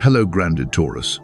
Hello, grounded Taurus.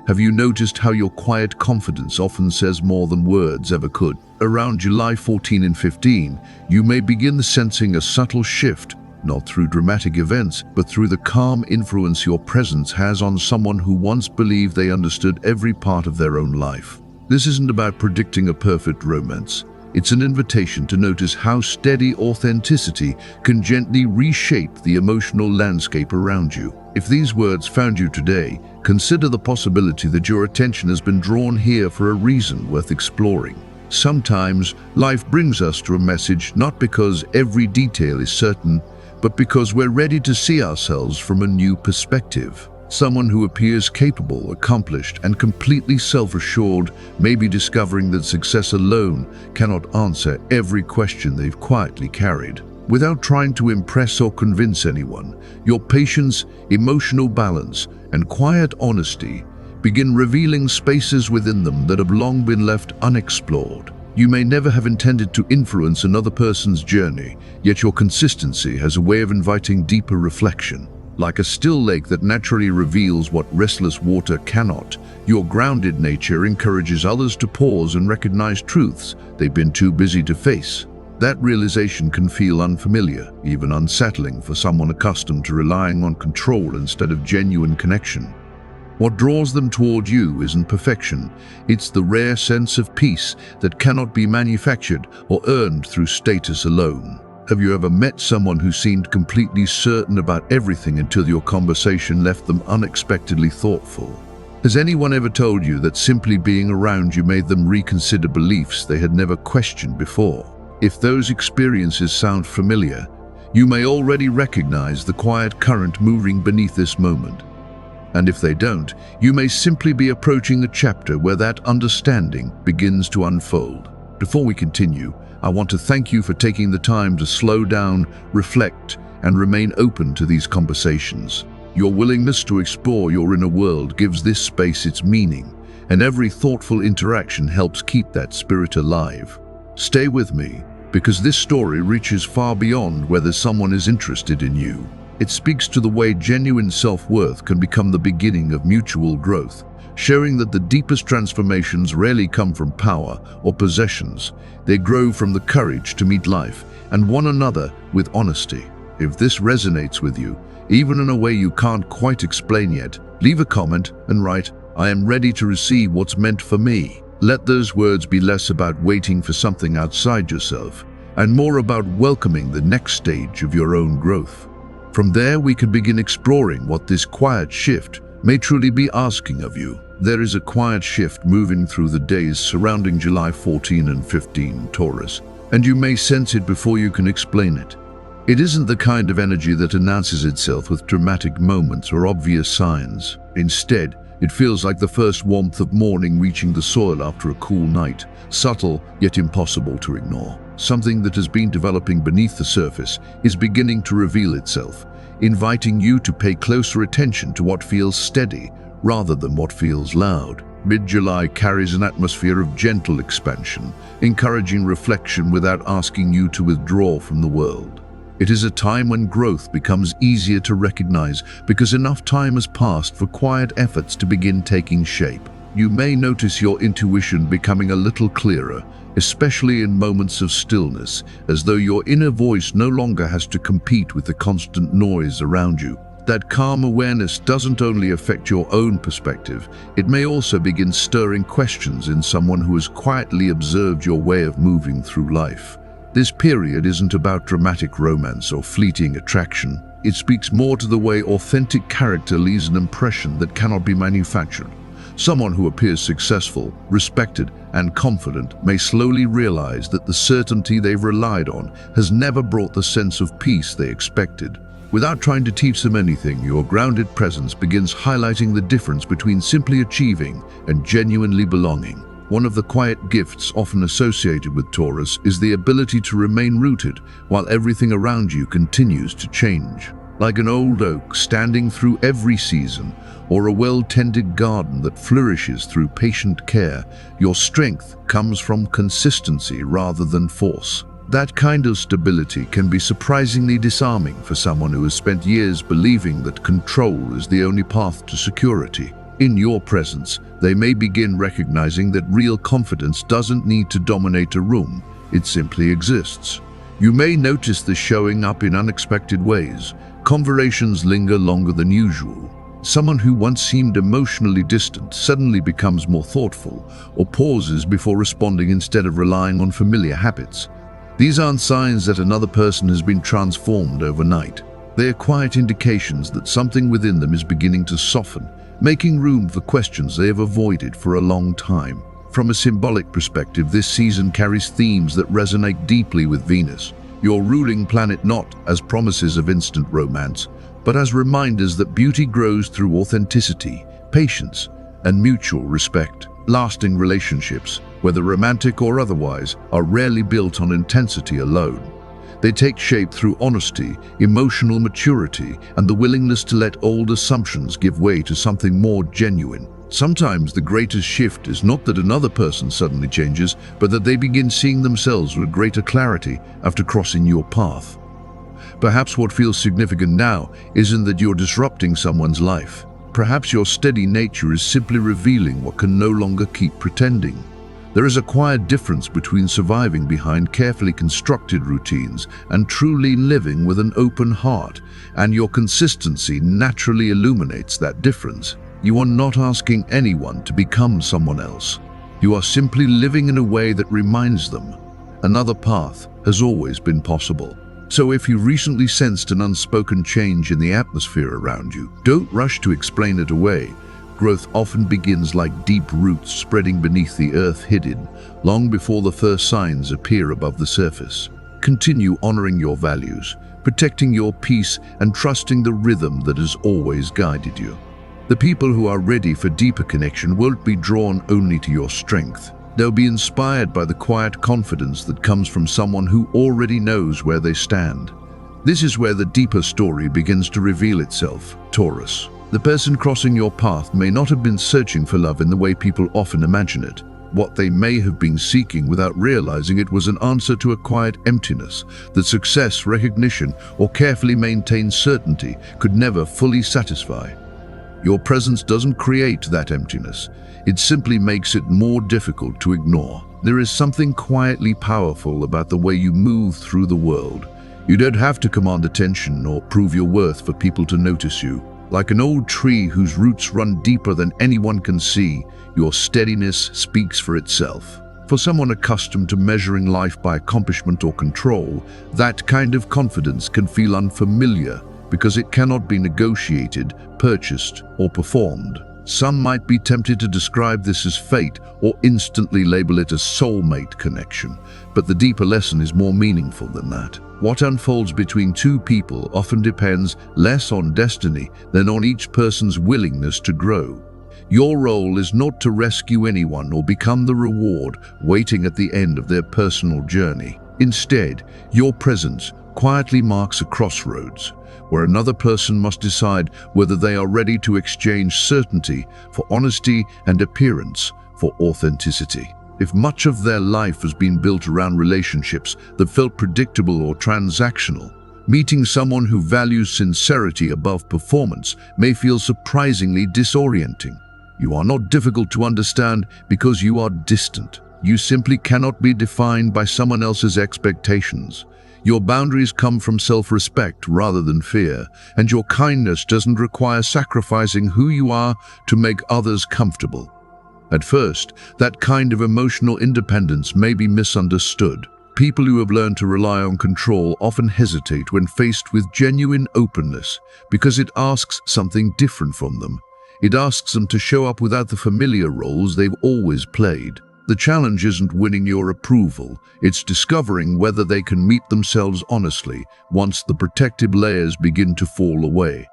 Have you noticed how your quiet confidence often says more than words ever could? Around July 14 and 15, you may begin sensing a subtle shift, not through dramatic events, but through the calm influence your presence has on someone who once believed they understood every part of their own life. This isn't about predicting a perfect romance. It's an invitation to notice how steady authenticity can gently reshape the emotional landscape around you. If these words found you today, consider the possibility that your attention has been drawn here for a reason worth exploring. Sometimes, life brings us to a message not because every detail is certain, but because we're ready to see ourselves from a new perspective. Someone who appears capable, accomplished, and completely self-assured may be discovering that success alone cannot answer every question they've quietly carried. Without trying to impress or convince anyone, your patience, emotional balance, and quiet honesty begin revealing spaces within them that have long been left unexplored. You may never have intended to influence another person's journey, yet your consistency has a way of inviting deeper reflection. Like a still lake that naturally reveals what restless water cannot, your grounded nature encourages others to pause and recognize truths they've been too busy to face. That realization can feel unfamiliar, even unsettling for someone accustomed to relying on control instead of genuine connection. What draws them toward you isn't perfection, it's the rare sense of peace that cannot be manufactured or earned through status alone. Have you ever met someone who seemed completely certain about everything until your conversation left them unexpectedly thoughtful? Has anyone ever told you that simply being around you made them reconsider beliefs they had never questioned before? If those experiences sound familiar, you may already recognize the quiet current moving beneath this moment. And if they don't, you may simply be approaching a chapter where that understanding begins to unfold. Before we continue, I want to thank you for taking the time to slow down, reflect, and remain open to these conversations. Your willingness to explore your inner world gives this space its meaning, and every thoughtful interaction helps keep that spirit alive. Stay with me, because this story reaches far beyond whether someone is interested in you. It speaks to the way genuine self-worth can become the beginning of mutual growth, showing that the deepest transformations rarely come from power or possessions. They grow from the courage to meet life and one another with honesty. If this resonates with you, even in a way you can't quite explain yet, leave a comment and write, "I am ready to receive what's meant for me." Let those words be less about waiting for something outside yourself and more about welcoming the next stage of your own growth. From there, we can begin exploring what this quiet shift may truly be asking of you. There is a quiet shift moving through the days surrounding July 14 and 15, Taurus, and you may sense it before you can explain it. It isn't the kind of energy that announces itself with dramatic moments or obvious signs. Instead, it feels like the first warmth of morning reaching the soil after a cool night, subtle yet impossible to ignore. Something that has been developing beneath the surface is beginning to reveal itself, inviting you to pay closer attention to what feels steady rather than what feels loud. Mid-July carries an atmosphere of gentle expansion, encouraging reflection without asking you to withdraw from the world. It is a time when growth becomes easier to recognize because enough time has passed for quiet efforts to begin taking shape. You may notice your intuition becoming a little clearer, especially in moments of stillness, as though your inner voice no longer has to compete with the constant noise around you. That calm awareness doesn't only affect your own perspective, it may also begin stirring questions in someone who has quietly observed your way of moving through life. This period isn't about dramatic romance or fleeting attraction. It speaks more to the way authentic character leaves an impression that cannot be manufactured. Someone who appears successful, respected, and confident may slowly realize that the certainty they've relied on has never brought the sense of peace they expected. Without trying to teach them anything, your grounded presence begins highlighting the difference between simply achieving and genuinely belonging. One of the quiet gifts often associated with Taurus is the ability to remain rooted while everything around you continues to change. Like an old oak standing through every season, or a well-tended garden that flourishes through patient care, your strength comes from consistency rather than force. That kind of stability can be surprisingly disarming for someone who has spent years believing that control is the only path to security. In your presence, they may begin recognizing that real confidence doesn't need to dominate a room, it simply exists. You may notice this showing up in unexpected ways. Conversations linger longer than usual. Someone who once seemed emotionally distant suddenly becomes more thoughtful or pauses before responding instead of relying on familiar habits. These aren't signs that another person has been transformed overnight. They are quiet indications that something within them is beginning to soften, making room for questions they have avoided for a long time. From a symbolic perspective, this season carries themes that resonate deeply with Venus, your ruling planet, not as promises of instant romance, but as reminders that beauty grows through authenticity, patience, and mutual respect. Lasting relationships, whether romantic or otherwise, are rarely built on intensity alone. They take shape through honesty, emotional maturity, and the willingness to let old assumptions give way to something more genuine. Sometimes the greatest shift is not that another person suddenly changes, but that they begin seeing themselves with greater clarity after crossing your path. Perhaps what feels significant now isn't that you're disrupting someone's life. Perhaps your steady nature is simply revealing what can no longer keep pretending. There is a quiet difference between surviving behind carefully constructed routines and truly living with an open heart, and your consistency naturally illuminates that difference. You are not asking anyone to become someone else. You are simply living in a way that reminds them another path has always been possible. So if you recently sensed an unspoken change in the atmosphere around you, don't rush to explain it away. Growth often begins like deep roots spreading beneath the earth, hidden long before the first signs appear above the surface. Continue honoring your values, protecting your peace, and trusting the rhythm that has always guided you. The people who are ready for deeper connection won't be drawn only to your strength. They'll be inspired by the quiet confidence that comes from someone who already knows where they stand. This is where the deeper story begins to reveal itself, Taurus. The person crossing your path may not have been searching for love in the way people often imagine it. What they may have been seeking without realizing it was an answer to a quiet emptiness that success, recognition, or carefully maintained certainty could never fully satisfy. Your presence doesn't create that emptiness. It simply makes it more difficult to ignore. There is something quietly powerful about the way you move through the world. You don't have to command attention or prove your worth for people to notice you. Like an old tree whose roots run deeper than anyone can see, your steadiness speaks for itself. For someone accustomed to measuring life by accomplishment or control, that kind of confidence can feel unfamiliar because it cannot be negotiated, purchased, or performed. Some might be tempted to describe this as fate or instantly label it a soulmate connection, but the deeper lesson is more meaningful than that. What unfolds between two people often depends less on destiny than on each person's willingness to grow. Your role is not to rescue anyone or become the reward waiting at the end of their personal journey. Instead, your presence quietly marks a crossroads, where another person must decide whether they are ready to exchange certainty for honesty and appearance for authenticity. If much of their life has been built around relationships that felt predictable or transactional, meeting someone who values sincerity above performance may feel surprisingly disorienting. You are not difficult to understand because you are distant. You simply cannot be defined by someone else's expectations. Your boundaries come from self-respect rather than fear, and your kindness doesn't require sacrificing who you are to make others comfortable. At first, that kind of emotional independence may be misunderstood. People who have learned to rely on control often hesitate when faced with genuine openness because it asks something different from them. It asks them to show up without the familiar roles they've always played. The challenge isn't winning your approval, it's discovering whether they can meet themselves honestly once the protective layers begin to fall away.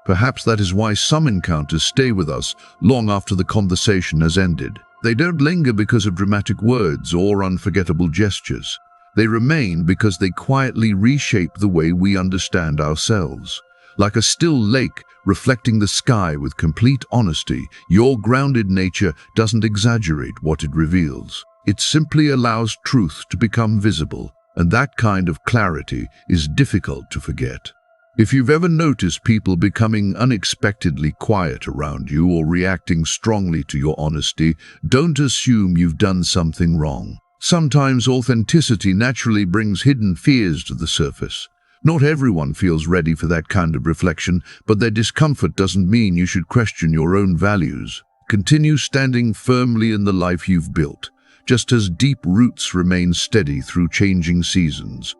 Perhaps that is why some encounters stay with us long after the conversation has ended. They don't linger because of dramatic words or unforgettable gestures. They remain because they quietly reshape the way we understand ourselves. Like a still lake reflecting the sky with complete honesty, your grounded nature doesn't exaggerate what it reveals. It simply allows truth to become visible, and that kind of clarity is difficult to forget. If you've ever noticed people becoming unexpectedly quiet around you or reacting strongly to your honesty, don't assume you've done something wrong. Sometimes authenticity naturally brings hidden fears to the surface. Not everyone feels ready for that kind of reflection, but their discomfort doesn't mean you should question your own values. Continue standing firmly in the life you've built, just as deep roots remain steady through changing seasons.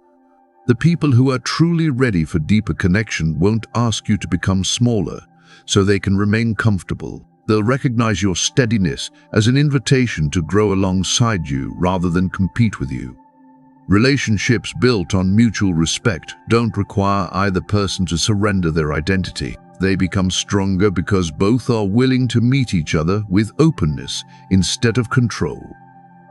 The people who are truly ready for deeper connection won't ask you to become smaller, so they can remain comfortable. They'll recognize your steadiness as an invitation to grow alongside you rather than compete with you. Relationships built on mutual respect don't require either person to surrender their identity. They become stronger because both are willing to meet each other with openness instead of control.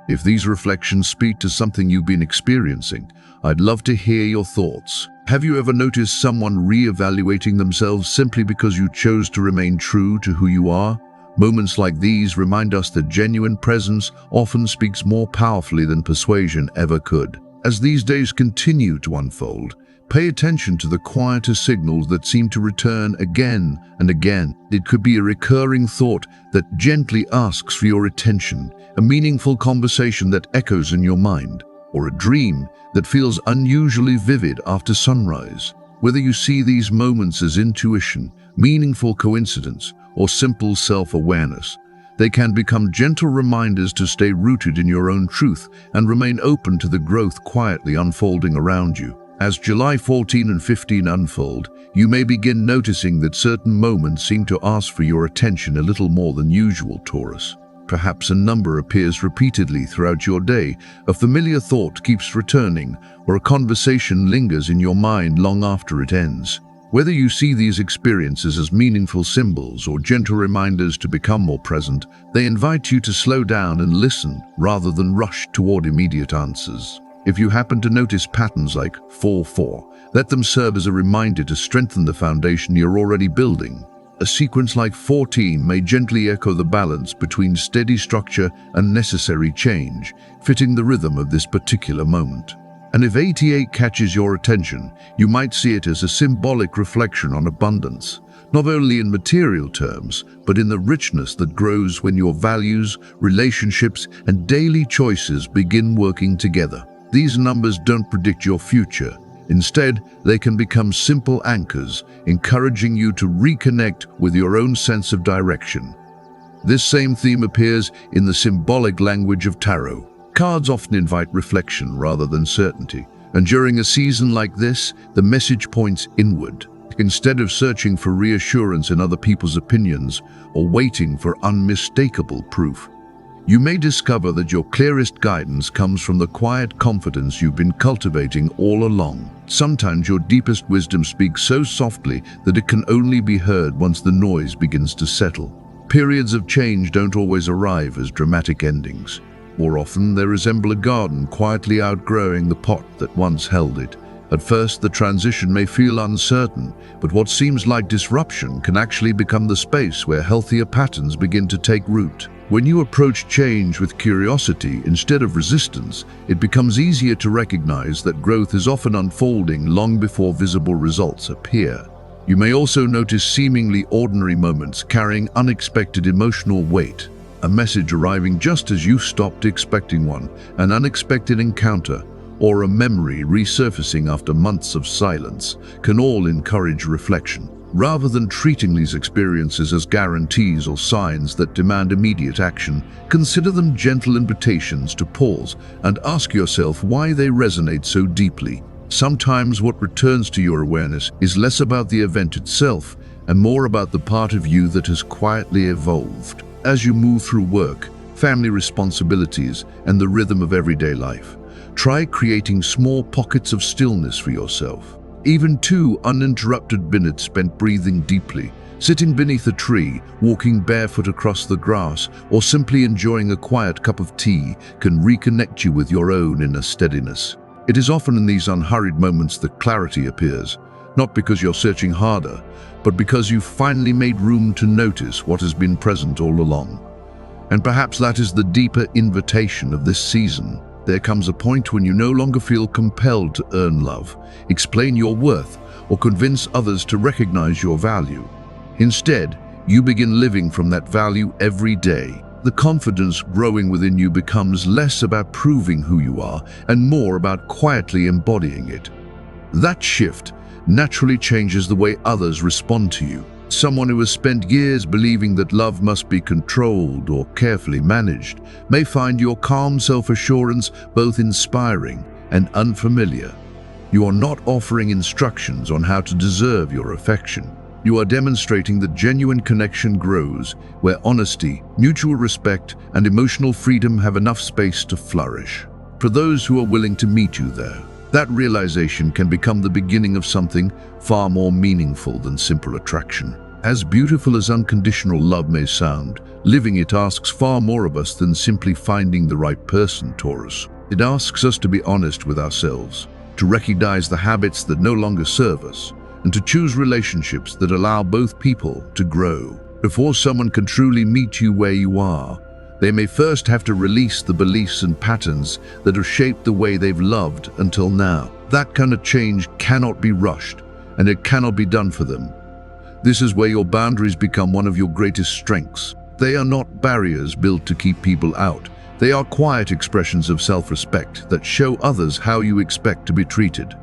If these reflections speak to something you've been experiencing, I'd love to hear your thoughts. Have you ever noticed someone re-evaluating themselves simply because you chose to remain true to who you are? Moments like these remind us that genuine presence often speaks more powerfully than persuasion ever could. As these days continue to unfold, pay attention to the quieter signals that seem to return again and again. It could be a recurring thought that gently asks for your attention, a meaningful conversation that echoes in your mind, or a dream that feels unusually vivid after sunrise. Whether you see these moments as intuition, meaningful coincidence, or simple self-awareness, they can become gentle reminders to stay rooted in your own truth and remain open to the growth quietly unfolding around you. As July 14 and 15 unfold, you may begin noticing that certain moments seem to ask for your attention a little more than usual, Taurus. Perhaps a number appears repeatedly throughout your day, a familiar thought keeps returning, or a conversation lingers in your mind long after it ends. Whether you see these experiences as meaningful symbols or gentle reminders to become more present, they invite you to slow down and listen rather than rush toward immediate answers. If you happen to notice patterns like 4-4, let them serve as a reminder to strengthen the foundation you're already building. A sequence like 14 may gently echo the balance between steady structure and necessary change, fitting the rhythm of this particular moment. And if 88 catches your attention, you might see it as a symbolic reflection on abundance, not only in material terms, but in the richness that grows when your values, relationships, and daily choices begin working together. These numbers don't predict your future. Instead, they can become simple anchors, encouraging you to reconnect with your own sense of direction. This same theme appears in the symbolic language of tarot. Cards often invite reflection rather than certainty, and during a season like this, the message points inward. Instead of searching for reassurance in other people's opinions or waiting for unmistakable proof, you may discover that your clearest guidance comes from the quiet confidence you've been cultivating all along. Sometimes your deepest wisdom speaks so softly that it can only be heard once the noise begins to settle. Periods of change don't always arrive as dramatic endings. More often, they resemble a garden quietly outgrowing the pot that once held it. At first, the transition may feel uncertain, but what seems like disruption can actually become the space where healthier patterns begin to take root. When you approach change with curiosity instead of resistance, it becomes easier to recognize that growth is often unfolding long before visible results appear. You may also notice seemingly ordinary moments carrying unexpected emotional weight. A message arriving just as you stopped expecting one, an unexpected encounter, or a memory resurfacing after months of silence can all encourage reflection. Rather than treating these experiences as guarantees or signs that demand immediate action, consider them gentle invitations to pause and ask yourself why they resonate so deeply. Sometimes what returns to your awareness is less about the event itself and more about the part of you that has quietly evolved. As you move through work, family responsibilities, and the rhythm of everyday life, try creating small pockets of stillness for yourself. Even 2 uninterrupted minutes spent breathing deeply, sitting beneath a tree, walking barefoot across the grass, or simply enjoying a quiet cup of tea can reconnect you with your own inner steadiness. It is often in these unhurried moments that clarity appears, not because you're searching harder, but because you've finally made room to notice what has been present all along. And perhaps that is the deeper invitation of this season. There comes a point when you no longer feel compelled to earn love, explain your worth, or convince others to recognize your value. Instead, you begin living from that value every day. The confidence growing within you becomes less about proving who you are and more about quietly embodying it. That shift naturally changes the way others respond to you. Someone who has spent years believing that love must be controlled or carefully managed may find your calm self-assurance both inspiring and unfamiliar. You are not offering instructions on how to deserve your affection. You are demonstrating that genuine connection grows where honesty, mutual respect, and emotional freedom have enough space to flourish. For those who are willing to meet you there, that realization can become the beginning of something far more meaningful than simple attraction. As beautiful as unconditional love may sound, living it asks far more of us than simply finding the right person, Taurus. It asks us to be honest with ourselves, to recognize the habits that no longer serve us, and to choose relationships that allow both people to grow. Before someone can truly meet you where you are, they may first have to release the beliefs and patterns that have shaped the way they've loved until now. That kind of change cannot be rushed, and it cannot be done for them. This is where your boundaries become one of your greatest strengths. They are not barriers built to keep people out. They are quiet expressions of self-respect that show others how you expect to be treated.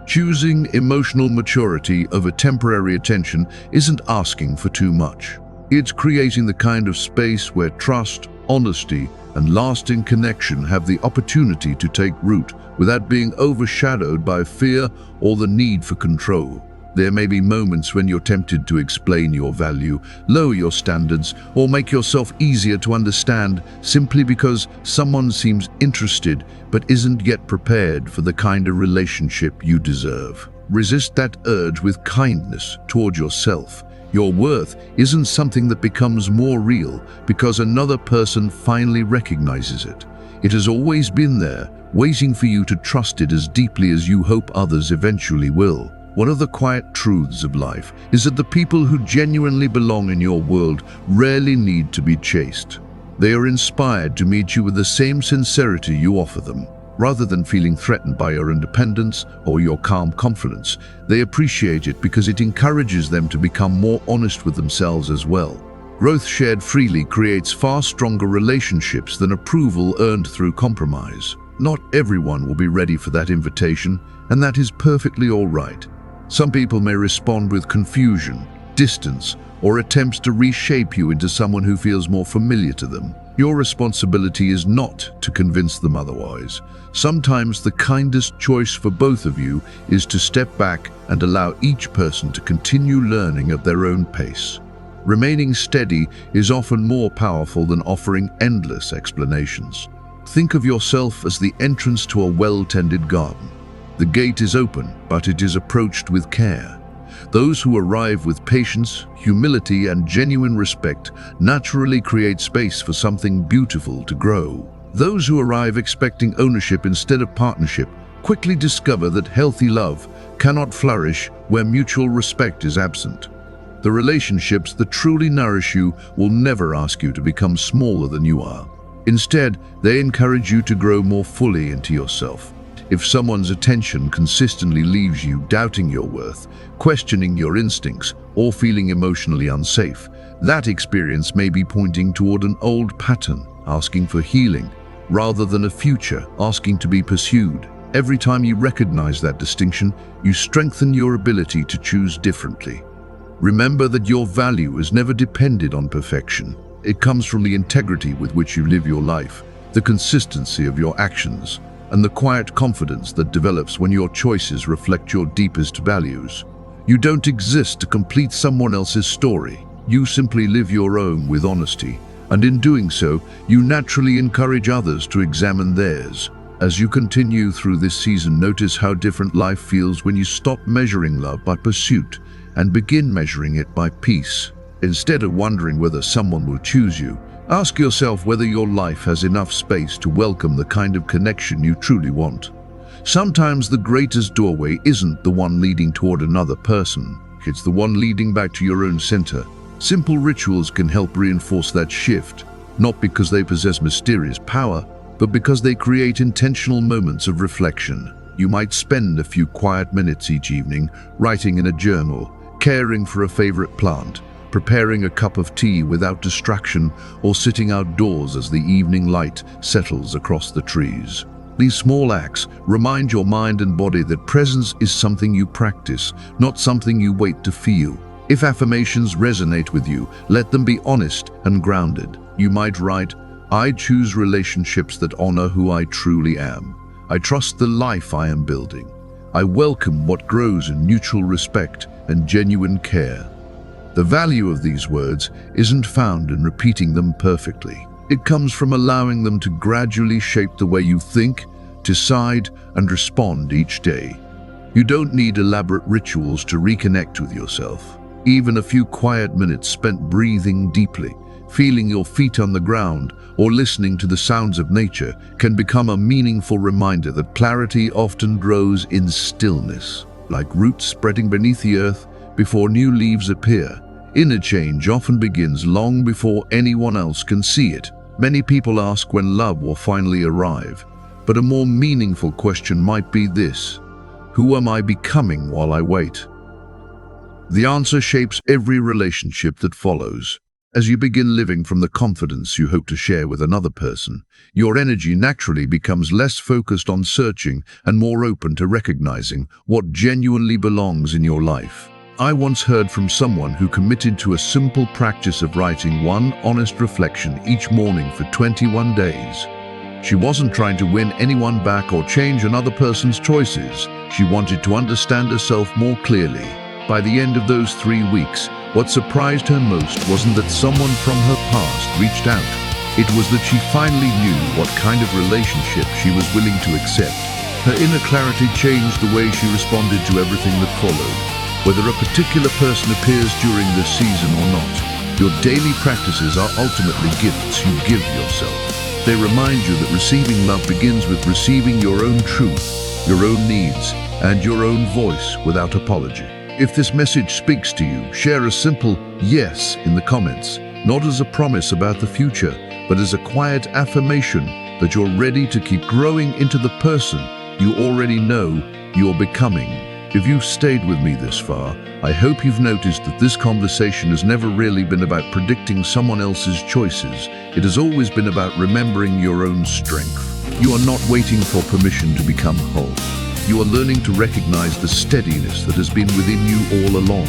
Choosing emotional maturity over temporary attention isn't asking for too much. It's creating the kind of space where trust, honesty, and lasting connection have the opportunity to take root without being overshadowed by fear or the need for control. There may be moments when you're tempted to explain your value, lower your standards, or make yourself easier to understand simply because someone seems interested but isn't yet prepared for the kind of relationship you deserve. Resist that urge with kindness toward yourself. Your worth isn't something that becomes more real because another person finally recognizes it. It has always been there, waiting for you to trust it as deeply as you hope others eventually will. One of the quiet truths of life is that the people who genuinely belong in your world rarely need to be chased. They are inspired to meet you with the same sincerity you offer them. Rather than feeling threatened by your independence or your calm confidence, they appreciate it because it encourages them to become more honest with themselves as well. Growth shared freely creates far stronger relationships than approval earned through compromise. Not everyone will be ready for that invitation, and that is perfectly all right. Some people may respond with confusion, distance, or attempts to reshape you into someone who feels more familiar to them. Your responsibility is not to convince them otherwise. Sometimes the kindest choice for both of you is to step back and allow each person to continue learning at their own pace. Remaining steady is often more powerful than offering endless explanations. Think of yourself as the entrance to a well-tended garden. The gate is open, but it is approached with care. Those who arrive with patience, humility, and genuine respect naturally create space for something beautiful to grow. Those who arrive expecting ownership instead of partnership quickly discover that healthy love cannot flourish where mutual respect is absent. The relationships that truly nourish you will never ask you to become smaller than you are. Instead, they encourage you to grow more fully into yourself. If someone's attention consistently leaves you doubting your worth, questioning your instincts, or feeling emotionally unsafe, that experience may be pointing toward an old pattern, asking for healing, rather than a future asking to be pursued. Every time you recognize that distinction, you strengthen your ability to choose differently. Remember that your value is never dependent on perfection. It comes from the integrity with which you live your life, the consistency of your actions, and the quiet confidence that develops when your choices reflect your deepest values. You don't exist to complete someone else's story. You simply live your own with honesty, and in doing so, you naturally encourage others to examine theirs. As you continue through this season, notice how different life feels when you stop measuring love by pursuit and begin measuring it by peace. Instead of wondering whether someone will choose you, ask yourself whether your life has enough space to welcome the kind of connection you truly want. Sometimes the greatest doorway isn't the one leading toward another person. It's the one leading back to your own center. Simple rituals can help reinforce that shift, not because they possess mysterious power, but because they create intentional moments of reflection. You might spend a few quiet minutes each evening writing in a journal, caring for a favorite plant, preparing a cup of tea without distraction, or sitting outdoors as the evening light settles across the trees. These small acts remind your mind and body that presence is something you practice, not something you wait to feel. If affirmations resonate with you, let them be honest and grounded. You might write, "I choose relationships that honor who I truly am. I trust the life I am building. I welcome what grows in mutual respect and genuine care." The value of these words isn't found in repeating them perfectly. It comes from allowing them to gradually shape the way you think, decide, and respond each day. You don't need elaborate rituals to reconnect with yourself. Even a few quiet minutes spent breathing deeply, feeling your feet on the ground, or listening to the sounds of nature can become a meaningful reminder that clarity often grows in stillness, like roots spreading beneath the earth before new leaves appear. Inner change often begins long before anyone else can see it. Many people ask when love will finally arrive, but a more meaningful question might be this: who am I becoming while I wait? The answer shapes every relationship that follows. As you begin living from the confidence you hope to share with another person, your energy naturally becomes less focused on searching and more open to recognizing what genuinely belongs in your life. I once heard from someone who committed to a simple practice of writing one honest reflection each morning for 21 days. She wasn't trying to win anyone back or change another person's choices. She wanted to understand herself more clearly. By the end of those 3 weeks, what surprised her most wasn't that someone from her past reached out. It was that she finally knew what kind of relationship she was willing to accept. Her inner clarity changed the way she responded to everything that followed. Whether a particular person appears during this season or not, your daily practices are ultimately gifts you give yourself. They remind you that receiving love begins with receiving your own truth, your own needs, and your own voice without apology. If this message speaks to you, share a simple yes in the comments, not as a promise about the future, but as a quiet affirmation that you're ready to keep growing into the person you already know you're becoming. If you've stayed with me this far, I hope you've noticed that this conversation has never really been about predicting someone else's choices. It has always been about remembering your own strength. You are not waiting for permission to become whole. You are learning to recognize the steadiness that has been within you all along.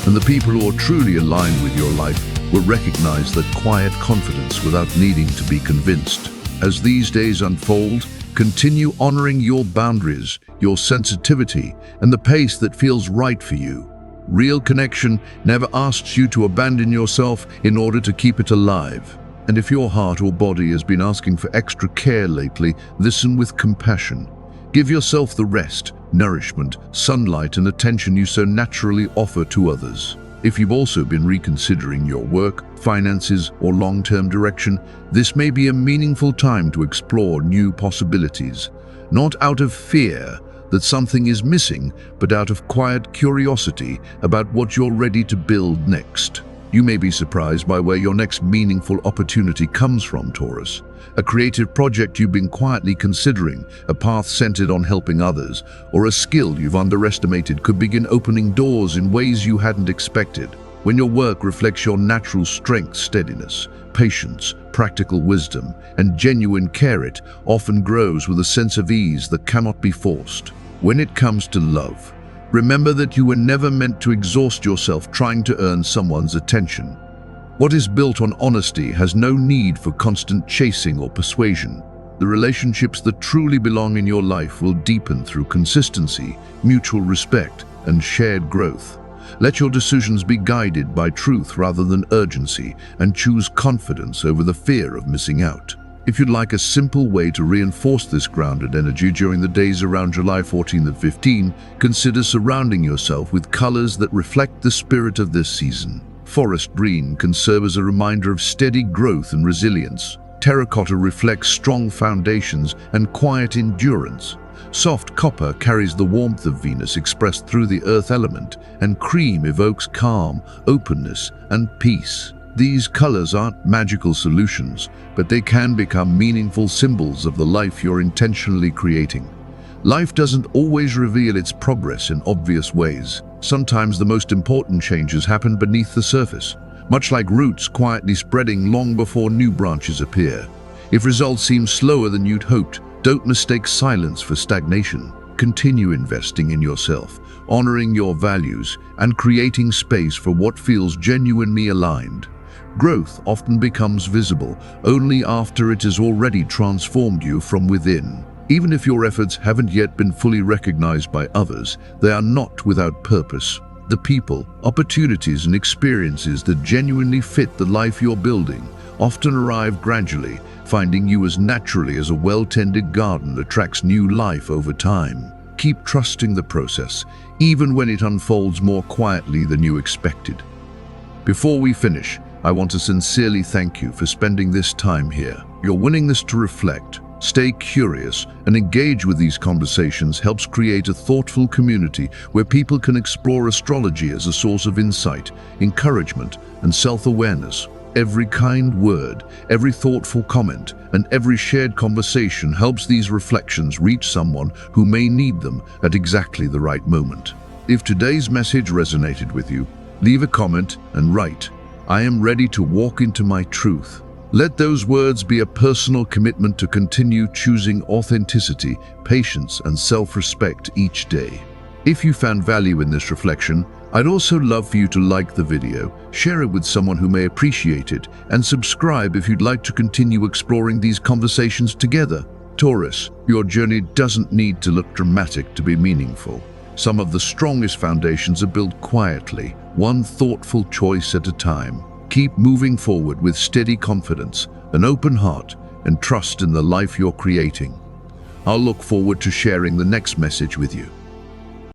And the people who are truly aligned with your life will recognize that quiet confidence without needing to be convinced. As these days unfold, continue honoring your boundaries, your sensitivity, and the pace that feels right for you. Real connection never asks you to abandon yourself in order to keep it alive. And if your heart or body has been asking for extra care lately, listen with compassion. Give yourself the rest, nourishment, sunlight, and attention you so naturally offer to others. If you've also been reconsidering your work, finances, or long-term direction, this may be a meaningful time to explore new possibilities. Not out of fear that something is missing, but out of quiet curiosity about what you're ready to build next. You may be surprised by where your next meaningful opportunity comes from, Taurus. A creative project you've been quietly considering, a path centered on helping others, or a skill you've underestimated could begin opening doors in ways you hadn't expected. When your work reflects your natural strength, steadiness, patience, practical wisdom, and genuine care, it often grows with a sense of ease that cannot be forced. When it comes to love, remember that you were never meant to exhaust yourself trying to earn someone's attention. What is built on honesty has no need for constant chasing or persuasion. The relationships that truly belong in your life will deepen through consistency, mutual respect, and shared growth. Let your decisions be guided by truth rather than urgency, and choose confidence over the fear of missing out. If you'd like a simple way to reinforce this grounded energy during the days around July 14 and 15, consider surrounding yourself with colors that reflect the spirit of this season. Forest green can serve as a reminder of steady growth and resilience. Terracotta reflects strong foundations and quiet endurance. Soft copper carries the warmth of Venus expressed through the earth element, and cream evokes calm, openness, and peace. These colors aren't magical solutions, but they can become meaningful symbols of the life you're intentionally creating. Life doesn't always reveal its progress in obvious ways. Sometimes the most important changes happen beneath the surface, much like roots quietly spreading long before new branches appear. If results seem slower than you'd hoped, don't mistake silence for stagnation. Continue investing in yourself, honoring your values, and creating space for what feels genuinely aligned. Growth often becomes visible only after it has already transformed you from within. Even if your efforts haven't yet been fully recognized by others, they are not without purpose. The people, opportunities, and experiences that genuinely fit the life you're building often arrive gradually, finding you as naturally as a well-tended garden attracts new life over time. Keep trusting the process, even when it unfolds more quietly than you expected. Before we finish, I want to sincerely thank you for spending this time here. Your willingness to reflect, stay curious, and engage with these conversations helps create a thoughtful community where people can explore astrology as a source of insight, encouragement, and self-awareness. Every kind word, every thoughtful comment, and every shared conversation helps these reflections reach someone who may need them at exactly the right moment. If today's message resonated with you, leave a comment and write, "I am ready to walk into my truth." Let those words be a personal commitment to continue choosing authenticity, patience, and self-respect each day. If you found value in this reflection, I'd also love for you to like the video, share it with someone who may appreciate it, and subscribe if you'd like to continue exploring these conversations together. Taurus, your journey doesn't need to look dramatic to be meaningful. Some of the strongest foundations are built quietly, one thoughtful choice at a time. Keep moving forward with steady confidence, an open heart, and trust in the life you're creating. I'll look forward to sharing the next message with you.